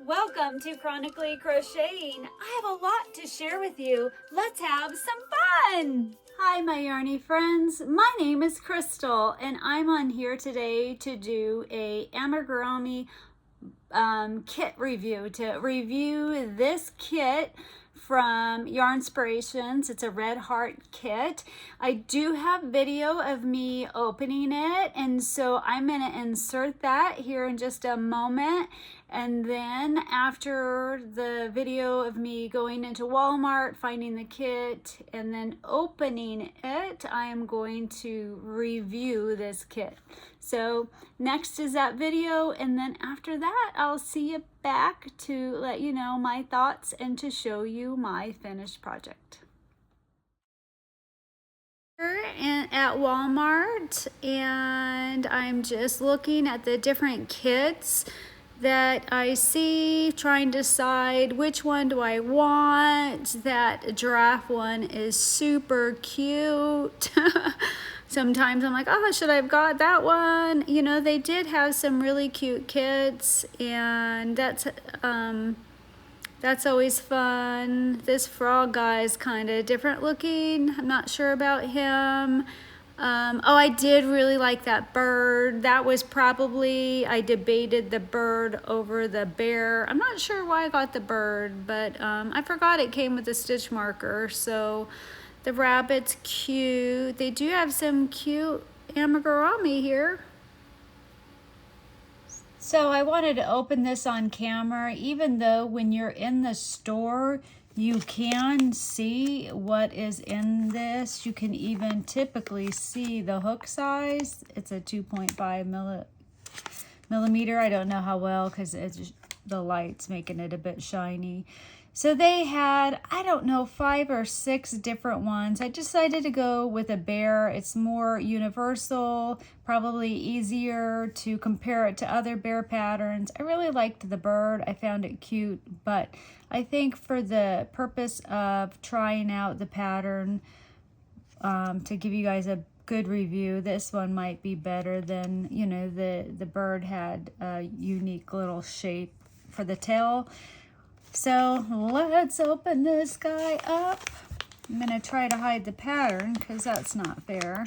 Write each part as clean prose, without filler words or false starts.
Welcome to Chronically Crocheting. I have a lot to share with you. Let's have some fun. Hi, my yarny friends. My name is Crystal, and I'm on here today to do a Amigurumi kit review. To review this kit from Yarnspirations. It's a Red Heart kit. I do have video of me opening it, and so I'm going to insert that here in just a moment. And then after the video of me going into Walmart, finding the kit, and then opening it, I am going to review this kit. So next is that video, and then after that, I'll see you back to let you know my thoughts and to show you my finished project. At Walmart, and I'm just looking at the different kits that I see, trying to decide which one do I want. That giraffe one is super cute. Sometimes I'm like, oh, should I have got that one? You know, they did have some really cute kits, and that's always fun. This frog guy is kind of different looking. I'm not sure about him. Oh, I did really like that bird. That was probably, I debated the bird over the bear. I'm not sure why I got the bird, but I forgot it came with a stitch marker. So the rabbit's cute. They do have some cute amigurumi here. So I wanted to open this on camera, even though when you're in the store, you can see what is in this. You can even typically see the hook size. It's a 2.5 millimeter. I don't know how well because the light's making it a bit shiny. So they had, I don't know, 5 or 6 different ones. I decided to go with a bear. It's more universal, probably easier to compare it to other bear patterns. I really liked the bird. I found it cute, but I think for the purpose of trying out the pattern, to give you guys a good review, this one might be better than, you know, the bird had a unique little shape for the tail. So let's open this guy up. I'm going to try to hide the pattern because that's not fair.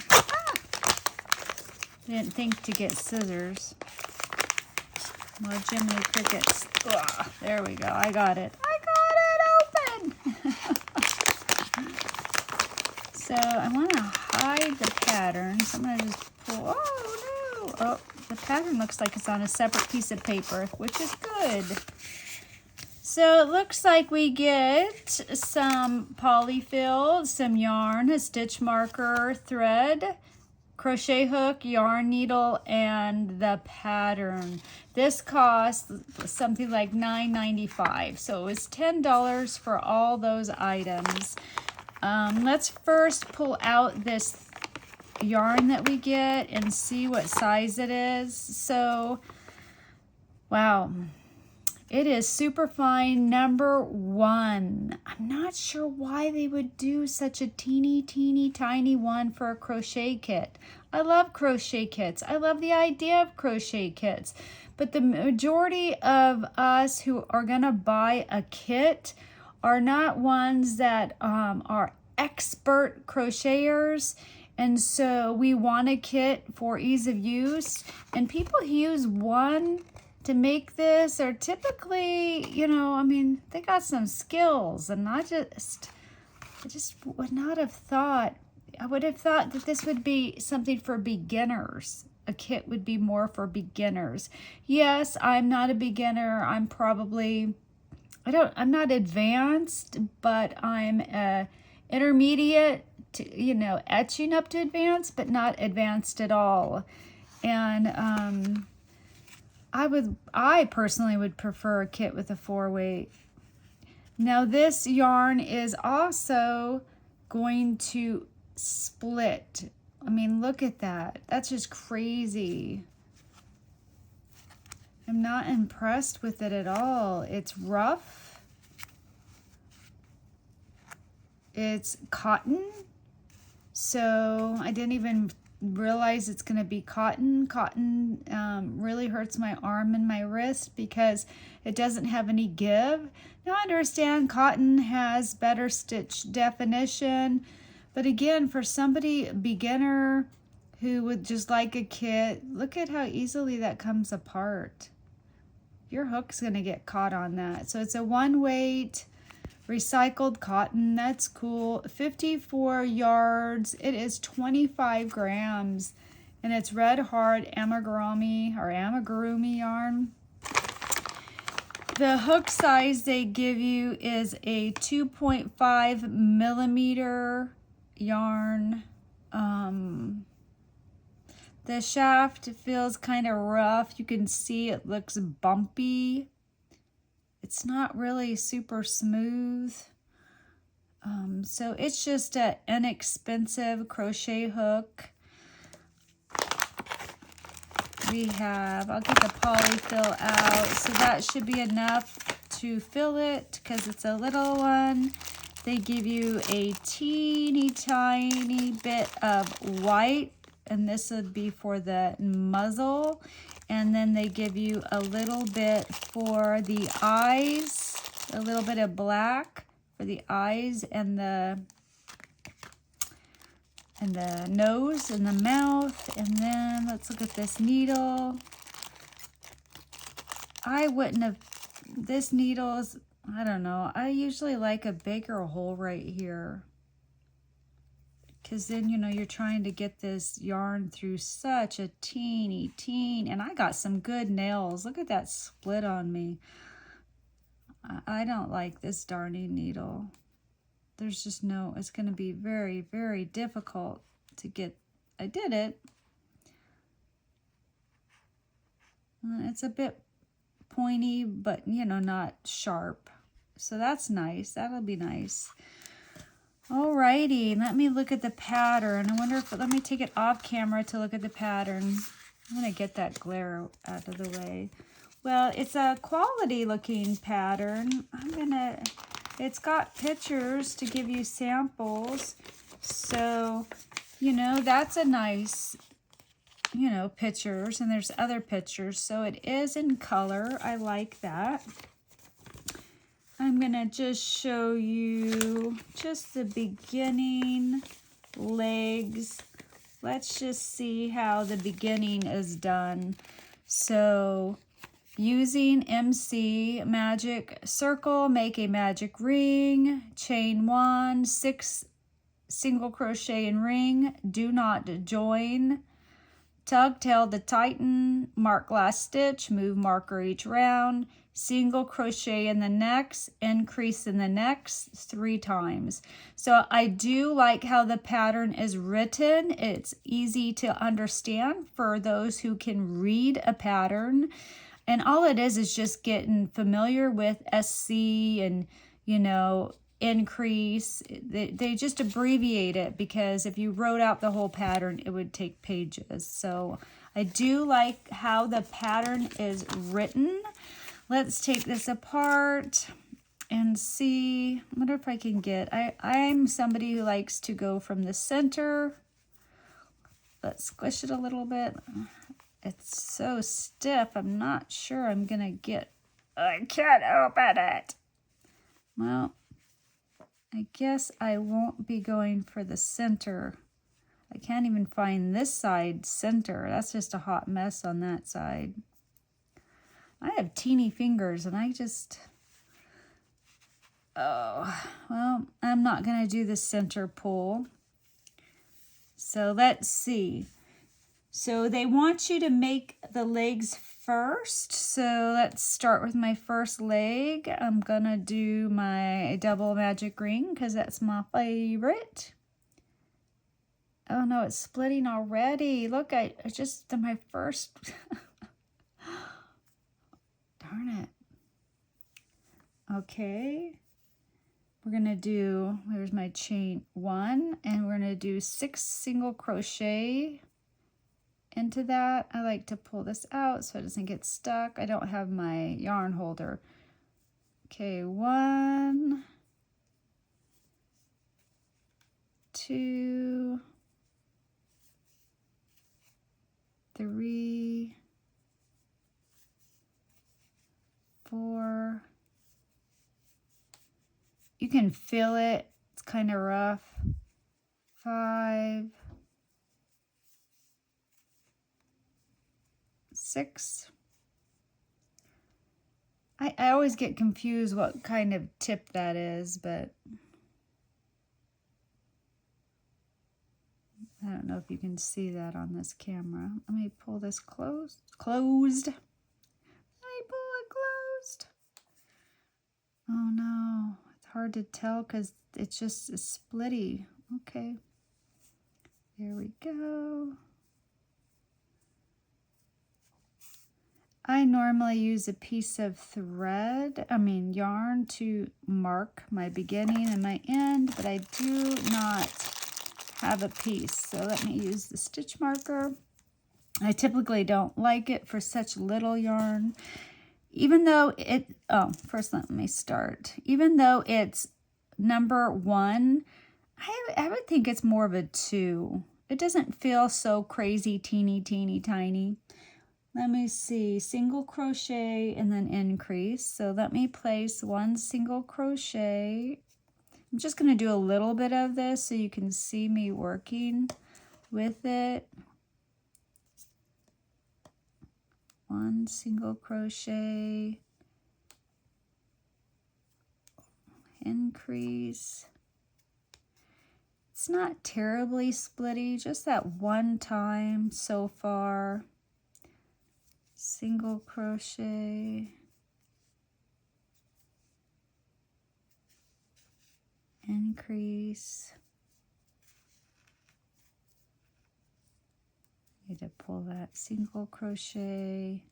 Didn't think to get scissors. Well, Jiminy Crickets. Ugh, there we go. I got it. I got it open. So I want to hide the pattern. So I'm going to just pull. Oh, no. Oh, the pattern looks like it's on a separate piece of paper, which is good. So it looks like we get some polyfill, some yarn, a stitch marker, thread, crochet hook, yarn needle, and the pattern. This cost something like $9.95, so it was $10 for all those items. Let's first pull out this yarn that we get and see what size it is. So, wow. It is Superfine number 1. I'm not sure why they would do such a teeny tiny one for a crochet kit. I love crochet kits. I love the idea of crochet kits. But the majority of us who are going to buy a kit are not ones that are expert crocheters. And so we want a kit for ease of use. And people who use one to make this are typically, you know, I mean, they got some skills, and I just would not have thought, I would have thought that this would be something for beginners. A kit would be more for beginners. Yes, I'm not a beginner. I'm probably, I'm not advanced, but I'm intermediate to, you know, etching up to advanced, but not advanced at all. And, I personally would prefer a kit with a 4-weight. Now this yarn is also going to split. I mean, look at that. That's just crazy. I'm not impressed with it at all. It's rough. It's cotton. So I didn't even realize it's going to be cotton. Cotton really hurts my arm and my wrist because it doesn't have any give. Now I understand cotton has better stitch definition, but again, for somebody beginner who would just like a kit, look at how easily that comes apart. Your hook's going to get caught on that. So it's a 1 weight recycled cotton. That's cool. 54 yards. It is 25 grams. And it's Red Heart Amigurumi or Amigurumi yarn. The hook size they give you is a 2.5 millimeter yarn. The shaft feels kind of rough. You can see it looks bumpy. It's not really super smooth. So it's just an inexpensive crochet hook. We have, I'll get the polyfill out. So that should be enough to fill it because it's a little one. They give you a teeny tiny bit of white, and this would be for the muzzle. And then they give you a little bit for the eyes, a little bit of black for the eyes and the nose and the mouth. And then let's look at this needle. I wouldn't have, this needle is, I don't know. I usually like a bigger hole right here, because then, you know, you're trying to get this yarn through such a teeny, and I got some good nails. Look at that split on me. I don't like this darning needle. There's just no, it's going to be very, very difficult to get. I did it. It's a bit pointy, but, you know, not sharp. So that's nice. That'll be nice. Alrighty, let me look at the pattern. I wonder if, let me take it off camera to look at the pattern. I'm gonna get that glare out of the way. Well, it's a quality looking pattern. It's got pictures to give you samples. So, you know, that's a nice, you know, pictures, and there's other pictures. So it is in color. I like that. I'm going to just show you just the beginning legs. Let's just see how the beginning is done. So using MC magic circle, make a magic ring, chain 1, 6 single crochet and ring, do not join. Tug tail to tighten, mark last stitch, move marker each round, single crochet in the next, increase in the next 3 times. So I do like how the pattern is written. It's easy to understand for those who can read a pattern. And all it is just getting familiar with SC and, you know, increase. They just abbreviate it because if you wrote out the whole pattern, it would take pages. So I do like how the pattern is written. Let's take this apart and see. I wonder if I can get, I'm somebody who likes to go from the center. Let's squish it a little bit. It's so stiff. I'm not sure I'm gonna get, I can't open it. Well, I guess I won't be going for the center. I can't even find this side center. That's just a hot mess on that side. I have teeny fingers and I just, oh, well, I'm not going to do the center pull. So let's see. So they want you to make the legs first. So let's start with my first leg. I'm going to do my double magic ring because that's my favorite. Oh no, it's splitting already. Look, I just, my first... Darn it. Okay. We're going to do, here's my chain 1, and we're going to do 6 single crochet into that. I like to pull this out so it doesn't get stuck. I don't have my yarn holder. Okay, 1, 2, 3, 4. You can feel it. It's kind of rough. 5, 6. I always get confused what kind of tip that is, but I don't know if you can see that on this camera. Let me pull this closed. Let me pull it closed. Oh no, it's hard to tell because it's just splitty. Okay, there we go. I normally use a piece of yarn to mark my beginning and my end, but I do not have a piece. So let me use the stitch marker. I typically don't like it for such little yarn. Even though first let me start. Even though it's number 1, I would think it's more of a 2. It doesn't feel so crazy teeny tiny. Let me see, single crochet and then increase. So let me place 1 single crochet. I'm just going to do a little bit of this so you can see me working with it. 1 single crochet, increase. It's not terribly splitty, just that one time so far. Single crochet, increase. Need to pull that single crochet,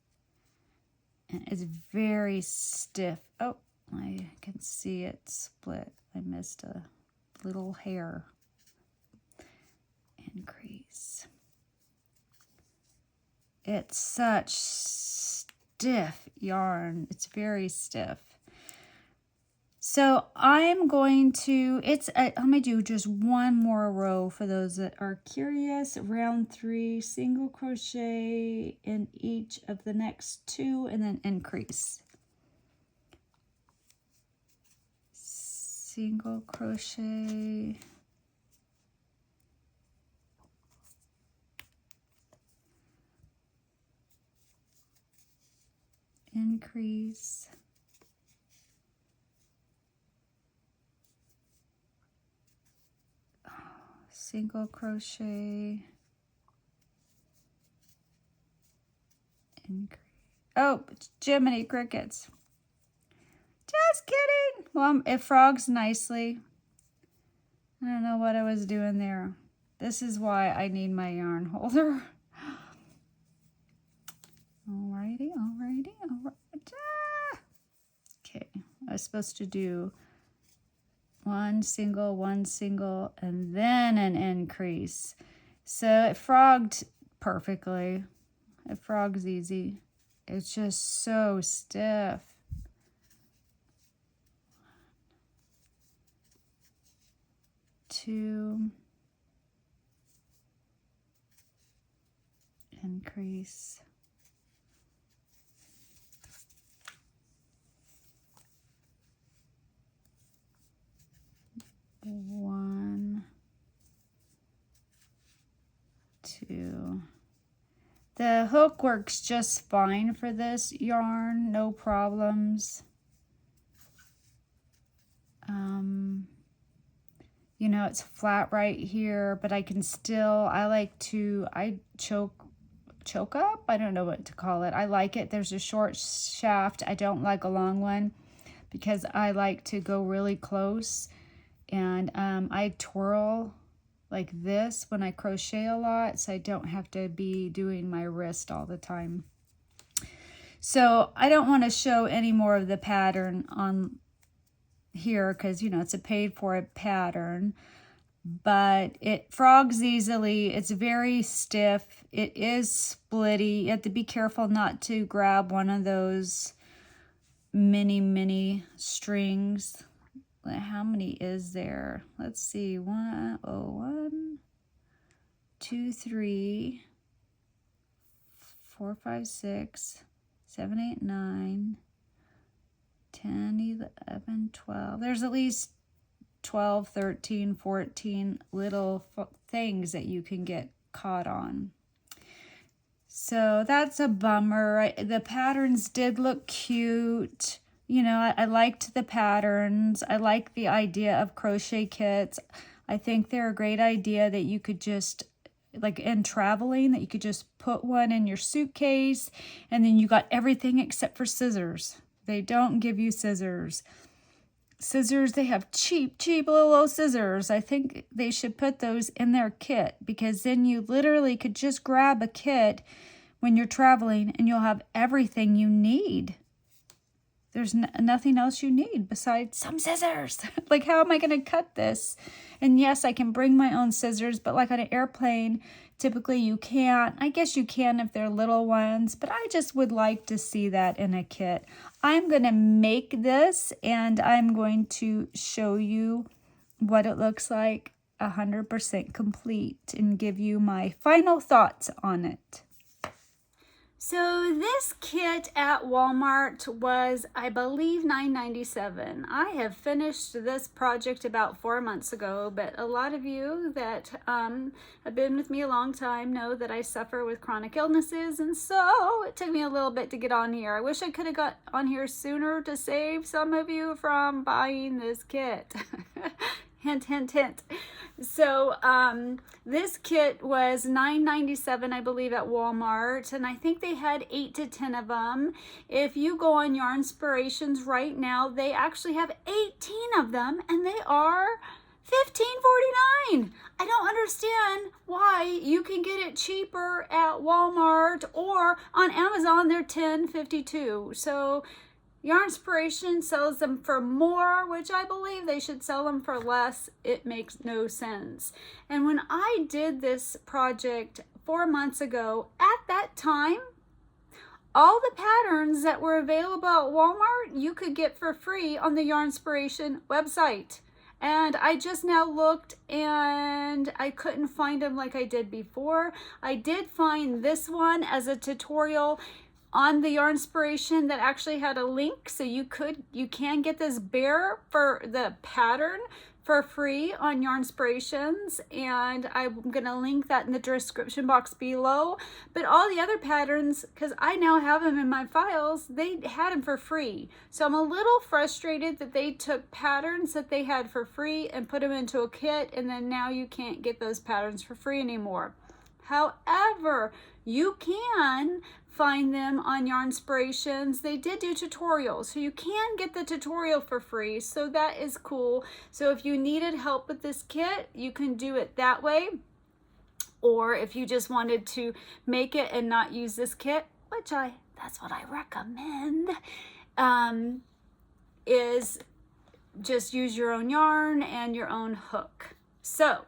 and it's very stiff. Oh, I can see it split. I missed a little hair. Increase. It's such stiff yarn. It's very stiff. So I'm going to, I'm going to do just one more row for those that are curious. Round 3, single crochet in each of the next 2 and then increase. Single crochet. Increase. Single crochet. Increase. Oh, Jiminy Crickets. Just kidding. Well, it frogs nicely. I don't know what I was doing there. This is why I need my yarn holder. Alrighty. Okay, I was supposed to do 1 single, and then an increase. So it frogged perfectly. It frogs easy. It's just so stiff. Two, increase. One, 2. The hook works just fine for this yarn, no problems. You know, it's flat right here, but I can still, I choke up? I don't know what to call it. I like it. There's a short shaft. I don't like a long one because I like to go really close. And I twirl like this when I crochet a lot, so I don't have to be doing my wrist all the time. So I don't want to show any more of the pattern on here because, you know, it's a paid for pattern, but it frogs easily. It's very stiff. It is splitty. You have to be careful not to grab one of those mini strings. How many is there? Let's see. 1, 2, 3, 4, 5, 6, 7, 8, 9, 10, 11, 12. There's at least 12, 13, 14 little things that you can get caught on. So that's a bummer. The patterns did look cute. You know, I liked the patterns. I like the idea of crochet kits. I think they're a great idea that you could just, like in traveling, that you could just put one in your suitcase and then you got everything except for scissors. They don't give you scissors. Scissors, they have cheap little scissors. I think they should put those in their kit, because then you literally could just grab a kit when you're traveling and you'll have everything you need. There's nothing else you need besides some scissors. Like, how am I going to cut this? And yes, I can bring my own scissors, but like on an airplane, typically you can't. I guess you can if they're little ones, but I just would like to see that in a kit. I'm going to make this and I'm going to show you what it looks like 100% complete and give you my final thoughts on it. So this kit at Walmart was, I believe, $9.97. I have finished this project about 4 months ago, but a lot of you that have been with me a long time know that I suffer with chronic illnesses, and so it took me a little bit to get on here. I wish I could have got on here sooner to save some of you from buying this kit. Hint, hint, hint. So this kit was $9.97, I believe, at Walmart, and I think they had 8 to 10 of them. If you go on Yarnspirations right now, they actually have 18 of them, and they are $15.49. I don't understand why. You can get it cheaper at Walmart, or on Amazon they're $10.52. So Yarnspiration sells them for more, which I believe they should sell them for less. It makes no sense. And when I did this project 4 months ago, at that time, all the patterns that were available at Walmart, you could get for free on the Yarnspiration website. And I just now looked and I couldn't find them like I did before. I did find this one as a tutorial on the Yarnspiration that actually had a link, so you can get this bear for the pattern for free on Yarnspirations, and I'm gonna link that in the description box below. But all the other patterns, because I now have them in my files, they had them for free. So I'm a little frustrated that they took patterns that they had for free and put them into a kit, and then now you can't get those patterns for free anymore. However, you can find them on Yarnspirations. They did do tutorials, so you can get the tutorial for free, so that is cool. So if you needed help with this kit, you can do it that way. Or if you just wanted to make it and not use this kit, which that's what I recommend, is just use your own yarn and your own hook. So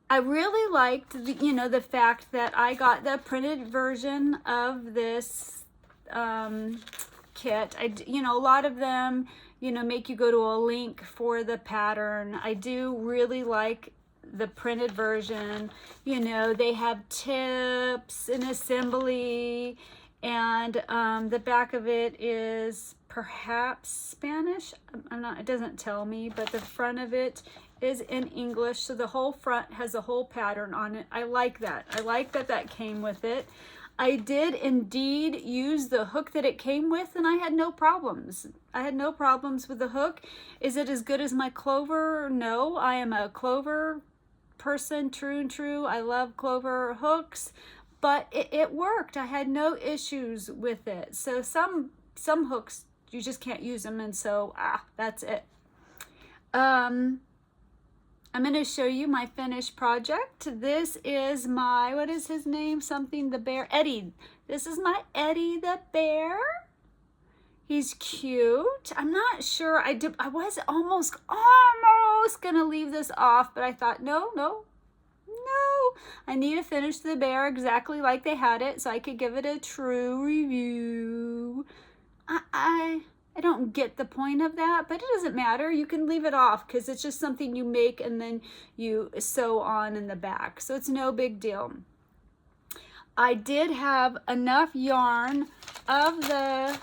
I really liked the fact that I got the printed version of this kit. A lot of them, make you go to a link for the pattern. I do really like the printed version. They have tips and assembly, and the back of it is perhaps Spanish. It doesn't tell me, but the front of it is in English, so the whole front has a whole pattern on it. I like that. I like that that came with it. I did indeed use the hook that it came with, and I had no problems. I had no problems with the hook. Is it as good as my clover? No, I am a clover person, true and true. I love clover hooks, but it worked. I had no issues with it. So some hooks, you just can't use them, and so that's it. I'm going to show you my finished project. This is my, what is his name? Something the bear, Eddie. This is my Eddie the bear. He's cute. I'm not sure. I was almost going to leave this off, but I thought, no. I need to finish the bear exactly like they had it so I could give it a true review. I don't get the point of that, but it doesn't matter. You can leave it off because it's just something you make and then you sew on in the back. So it's no big deal. I did have enough yarn of the,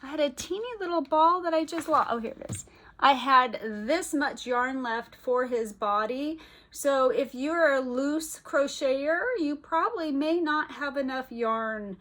I had a teeny little ball that I just lost. Oh, here it is. I had this much yarn left for his body. So if you're a loose crocheter, you probably may not have enough yarn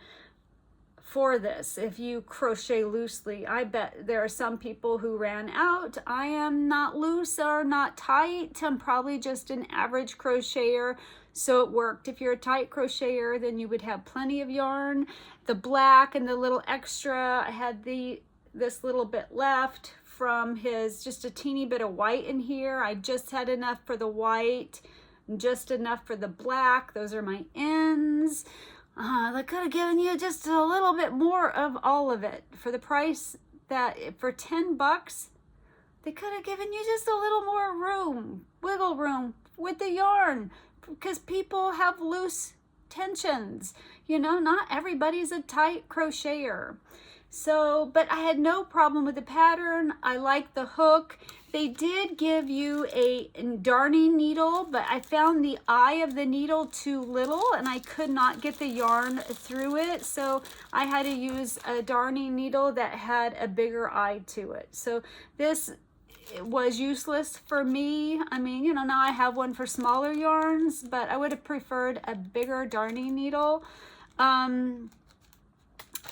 for this if you crochet loosely. I bet there are some people who ran out. I am not loose or not tight. I'm probably just an average crocheter, so it worked. If you're a tight crocheter, then you would have plenty of yarn. The black and the little extra, I had this little bit left from his, just a teeny bit of white in here. I just had enough for the white, just enough for the black. Those are my ends. They could have given you just a little bit more of all of it for the price that, for 10 bucks, they could have given you just a little more room, wiggle room with the yarn, because people have loose tensions. You know, not everybody's a tight crocheter. So, but I had no problem with the pattern. I like the hook. They did give you a darning needle, but I found the eye of the needle too little and I could not get the yarn through it. So I had to use a darning needle that had a bigger eye to it. So this was useless for me. I mean, you know, now I have one for smaller yarns, but I would have preferred a bigger darning needle.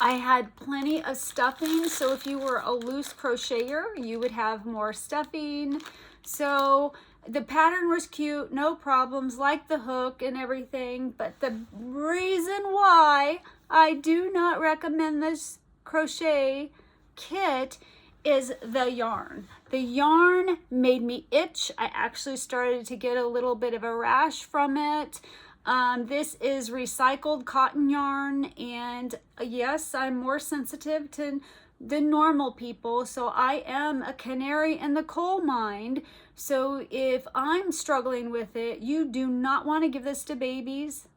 I had plenty of stuffing, so if you were a loose crocheter, you would have more stuffing. So the pattern was cute, no problems, like the hook and everything, but the reason why I do not recommend this crochet kit is the yarn. The yarn made me itch. I actually started to get a little bit of a rash from it. This is recycled cotton yarn, and yes, I'm more sensitive to the normal people, so I am a canary in the coal mine. So if I'm struggling with it, you do not want to give this to babies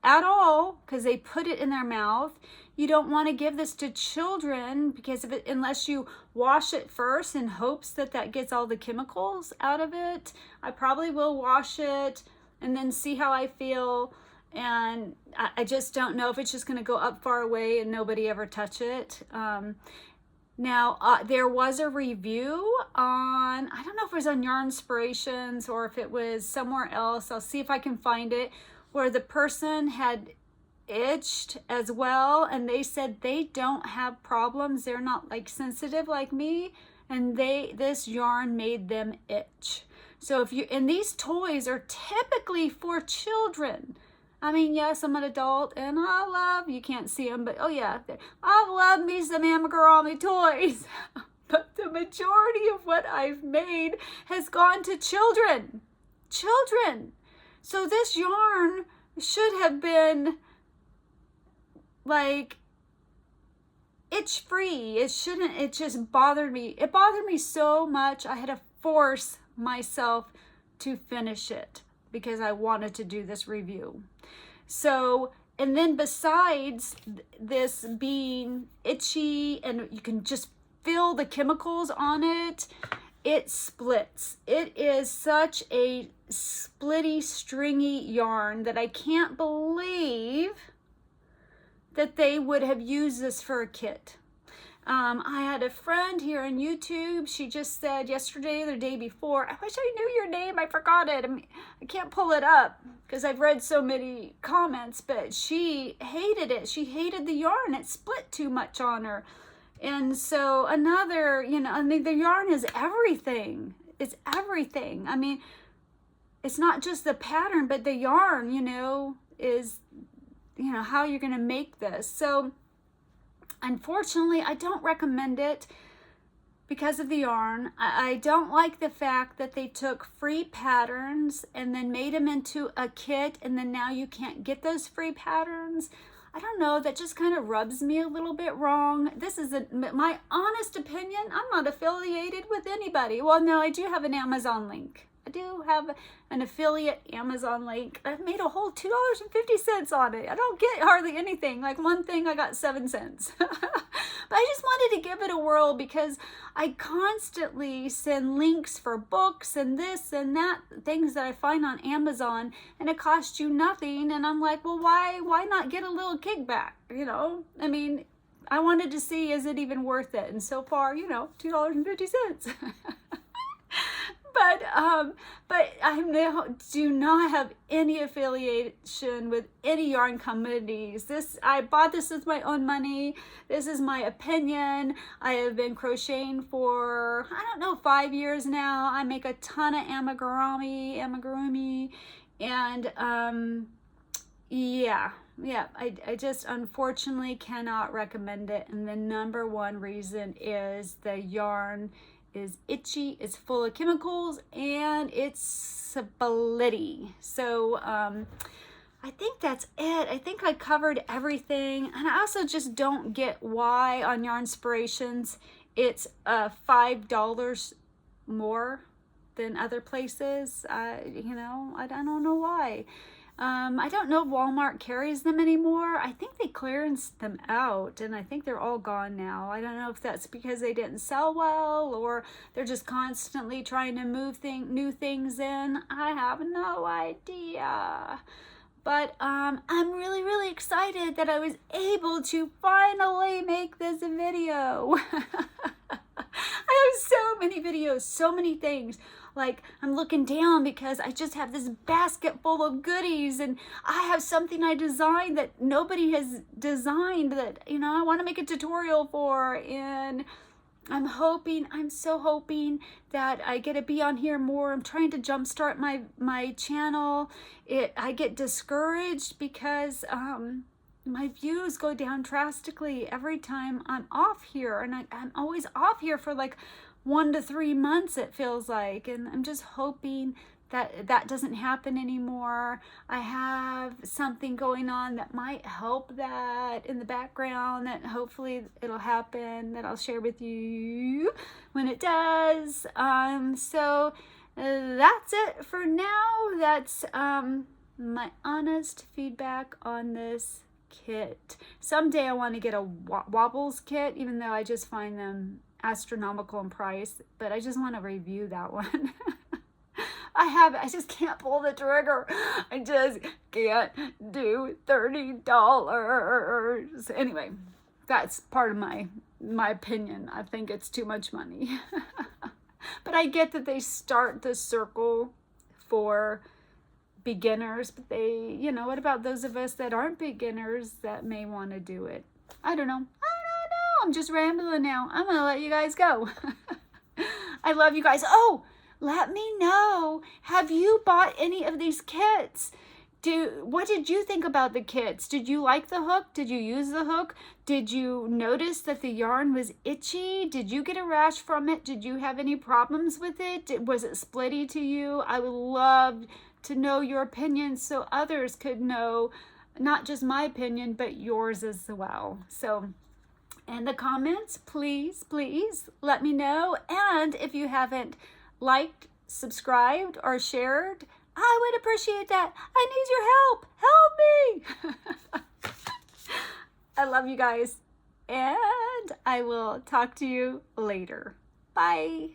at all because they put it in their mouth. You don't want to give this to children because of it, unless you wash it first in hopes that that gets all the chemicals out of it. I probably will wash it and then see how I feel, and I just don't know if it's just going to go up far away and nobody ever touch it. Now there was a review on, I don't know if it was on Yarn Inspirations or if it was somewhere else, I'll see if I can find it, where the person had itched as well and they said they don't have problems, they're not like sensitive like me, and this yarn made them itch. So if you, and these toys are typically for children. I mean, yes, I'm an adult and I love, you can't see them, but oh yeah, I love me some Amigurumi toys. But the majority of what I've made has gone to children. Children. So this yarn should have been like itch free. It shouldn't, it just bothered me. It bothered me so much. I had to force myself to finish it because I wanted to do this review. So, and then besides this being itchy and you can just feel the chemicals on it, it splits. It is such a splitty, stringy yarn that I can't believe that they would have used this for a kit. I had a friend here on YouTube. She just said yesterday or the day before, I wish I knew your name. I forgot it. I can't pull it up because I've read so many comments, but she hated it. She hated the yarn. It split too much on her. And so another, you know, I mean, the yarn is everything. It's everything. I mean, it's not just the pattern, but the yarn, you know, is, you know, how you're going to make this. So unfortunately, I don't recommend it because of the yarn. I don't like the fact that they took free patterns and then made them into a kit, and then now you can't get those free patterns. I don't know, that just kind of rubs me a little bit wrong. This is my honest opinion. I'm not affiliated with anybody. Well, no, I do have an Amazon link. I do have an affiliate Amazon link. I've made a whole $2.50 on it. I don't get hardly anything. Like one thing I got 7 cents. But I just wanted to give it a whirl because I constantly send links for books and this and that, things that I find on Amazon, and it costs you nothing. And I'm like, well, why not get a little kickback? You know, I mean, I wanted to see, is it even worth it? And so far, you know, $2.50. But I do not have any affiliation with any yarn companies. I bought this with my own money. This is my opinion. I have been crocheting for, I don't know, 5 years now. I make a ton of amigurumi, and yeah, I just unfortunately cannot recommend it. And the number one reason is the yarn is itchy, it's full of chemicals, and it's splitty. So I think that's it. I think I covered everything. And I also just don't get why on Yarnspirations it's $5 more than other places. You know, I don't know why. I don't know if Walmart carries them anymore. I think they clearanced them out, and I think they're all gone now. I don't know if that's because they didn't sell well, or they're just constantly trying to move new things in. I have no idea. But I'm really, really excited that I was able to finally make this video. I have so many videos, so many things. Like, I'm looking down because I just have this basket full of goodies, and I have something I designed that nobody has designed that, you know, I want to make a tutorial for. And I'm so hoping that I get to be on here more. I'm trying to jumpstart my channel. I get discouraged because my views go down drastically every time I'm off here, and I'm always off here for like 1 to 3 months, it feels like, and I'm just hoping that that doesn't happen anymore. I have something going on that might help that in the background, that hopefully it'll happen, that I'll share with you when it does. So that's it for now. That's my honest feedback on this kit. Someday I want to get a wobbles kit, even though I just find them astronomical in price, but I just want to review that one. I just can't pull the trigger. I just can't do $30. Anyway, that's part of my opinion. I think it's too much money. But I get that they start the circle for beginners, but they, you know, what about those of us that aren't beginners that may want to do it? I don't know. I'm just rambling now. I'm gonna let you guys go. I love you guys. Oh, let me know, have you bought any of these kits? What did you think about the kits? Did you like the hook? Did you use the hook? Did you notice that the yarn was itchy? Did you get a rash from it? Did you have any problems with it? Was it splitty to you? I would love to know your opinion so others could know not just my opinion, but yours as well. So in the comments, please let me know. And if you haven't liked, subscribed, or shared, I would appreciate that. I need your help. Help me. I love you guys, and I will talk to you later. Bye.